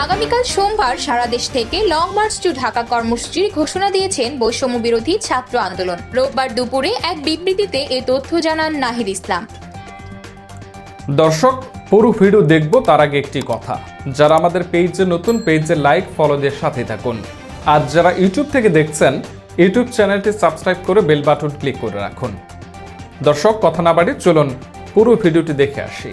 আগামীকাল সোমবার সারা দেশ থেকে লং মার্চ টু ঢাকা কর্মসূচির ঘোষণা দিয়েছেন বৈষম্য বিরোধী ছাত্র আন্দোলন। রোববার দুপুরে এক বিবৃতিতে এ তথ্য জানান নাহিদ ইসলাম। দর্শক, পুরো ভিডিও দেখব তার আগে একটি কথা, যারা আমাদের পেজে নতুন, পেজে লাইক ফলো দিয়ে সাথে থাকুন। আর যারা ইউটিউব থেকে দেখছেন, ইউটিউব চ্যানেলটি সাবস্ক্রাইব করে বেল বাটন ক্লিক করে রাখুন। দর্শক, কথা না বাড়িয়ে চলুন পুরো ভিডিওটি দেখে আসি।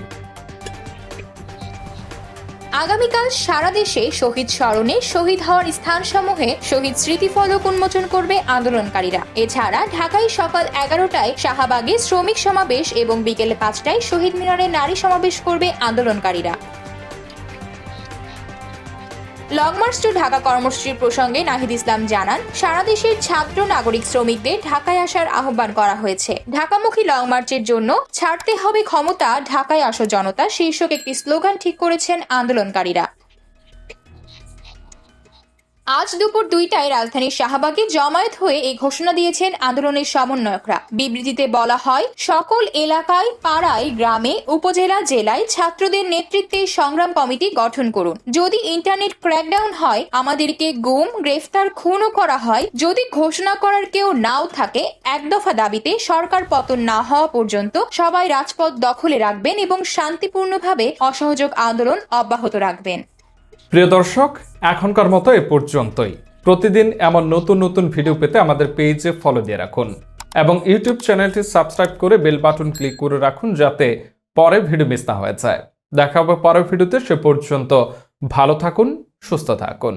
আগামীকাল সারা দেশে শহীদ স্মরণে শহীদ হওয়ার স্থানসমূহে শহীদ স্মৃতিফলক উন্মোচন করবে আন্দোলনকারীরা। এছাড়া ঢাকায় সকাল 11টায় শাহবাগে শ্রমিক সমাবেশ এবং বিকেল 5টায় শহীদ মিনারে নারী সমাবেশ করবে আন্দোলনকারীরা। লং মার্চ টু ঢাকা কর্মসূচির প্রসঙ্গে নাহিদ ইসলাম জানান, সারা দেশের ছাত্র নাগরিক শ্রমিকদের ঢাকায় আসার আহ্বান করা হয়েছে। ঢাকামুখী লং মার্চের জন্য ছাড়তে হবে ক্ষমতা, ঢাকায় আসো জনতা শীর্ষক একটি স্লোগান ঠিক করেছেন আন্দোলনকারীরা। আজ দুপুর 2টায় রাজধানীর শাহবাগে জমায়েত হয়ে এই ঘোষণা দিয়েছেন আন্দোলনের সমন্বয়করা। বিবৃতিতে বলা হয়, সকল এলাকায়, পাড়ায়, গ্রামে, উপজেলা, জেলায় ছাত্রদের নেতৃত্বে সংগ্রাম কমিটি গঠন করুন। যদি ইন্টারনেট ক্র্যাকডাউন হয়, আমাদেরকে গুম, গ্রেফতার, খুনও করা হয়, যদি ঘোষণা করার কেউ নাও থাকে, এক দফা দাবিতে সরকার পতন না হওয়া পর্যন্ত সবাই রাজপথ দখলে রাখবেন এবং শান্তিপূর্ণভাবে অসহযোগ আন্দোলন অব্যাহত রাখবেন। প্রিয় দর্শক, এখনকার মতো এ পর্যন্তই। প্রতিদিন এমন নতুন নতুন ভিডিও পেতে আমাদের পেজে ফলো দিয়ে রাখুন এবং ইউটিউব চ্যানেলটি সাবস্ক্রাইব করে বেল বাটন ক্লিক করে রাখুন, যাতে পরে ভিডিও মিস না হয়ে যায়। দেখা হবে পরের ভিডিওতে। সে পর্যন্ত ভালো থাকুন, সুস্থ থাকুন।